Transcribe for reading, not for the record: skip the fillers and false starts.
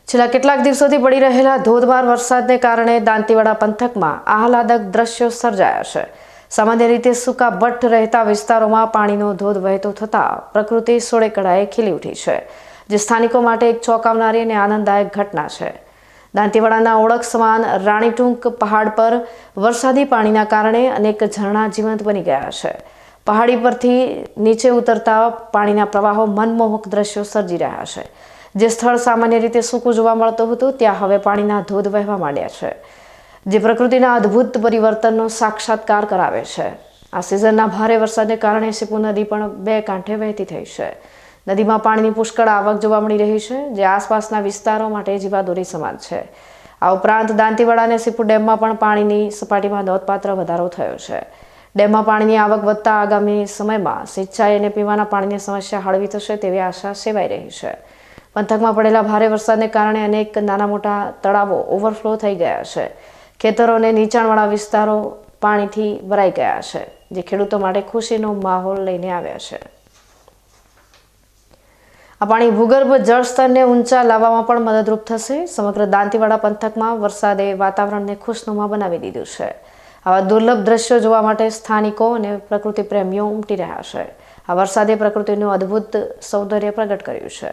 છેલ્લા કેટલાક દિવસોથી પડી રહેલા ધોધમાર વરસાદને કારણે દાંતીવાડા પંથકમાં આહલાદક દ્રશ્યો સર્જાયા છે। સામાન્ય રીતે સૂકા બટ્ટ રહેતા વિસ્તારોમાં પાણીનો ધોધ વહેતો થતા પ્રકૃતિ સોળે કળાએ ખીલી ઉઠી છે, જે સ્થાનિકો માટે એક ચોંકાવનારી અને આનંદદાયક ઘટના છે। દાંતીવાડાના ઓળખ સમાન રાણીટુંક પહાડ પર વરસાદી પાણીના કારણે અનેક ઝરણા જીવંત બની ગયા છે। પહાડી પરથી નીચે ઉતરતા પાણીના પ્રવાહો મનમોહક દ્રશ્યો સર્જી રહ્યા છે। જે સ્થળ સામાન્ય રીતે સૂકું જોવા મળતું હતું ત્યાં હવે પાણીના ધોધ વહેવા માંડ્યા છે, જે પ્રકૃતિના અદ્ભુત પરિવર્તનનો સાક્ષાત્કાર કરાવે છે। આ સિઝનના ભારે વરસાદને કારણે સિપુ નદી પણ બે કાંઠે વહેતી થઈ છે। નદીમાં પાણીની પુષ્કળ આવક જોવા મળી રહી છે, જે આસપાસના વિસ્તારો માટે જીવાદોરી સમાન છે। આ ઉપરાંત દાંતીવાડા અને સિપુ ડેમમાં પણ પાણીની સપાટીમાં નોંધપાત્ર વધારો થયો છે। ડેમમાં પાણીની આવક વધતા આગામી સમયમાં સિંચાઈ અને પીવાના પાણીની સમસ્યા હળવી થશે તેવી આશા સેવાઈ રહી છે। પંથકમાં પડેલા ભારે વરસાદને કારણે અનેક નાના મોટા તળાવો ઓવરફ્લો થઈ ગયા છે। ખેતરો અને નીચાણવાળા વિસ્તારો પાણીથી ભરાઈ ગયા છે, જે ખેડૂતો માટે ખુશીનો માહોલ લઈને આવ્યા છે। આ પાણી ભૂગર્ભ જળસ્તરને ઊંચા લાવવામાં પણ મદદરૂપ થશે। સમગ્ર દાંતીવાડા પંથકમાં વરસાદે વાતાવરણને ખુશનુમા બનાવી દીધું છે। આવા દુર્લભ દ્રશ્યો જોવા માટે સ્થાનિકો અને પ્રકૃતિ પ્રેમીઓ ઉમટી રહ્યા છે। આ વરસાદે પ્રકૃતિનું અદ્ભુત સૌંદર્ય પ્રગટ કર્યું છે।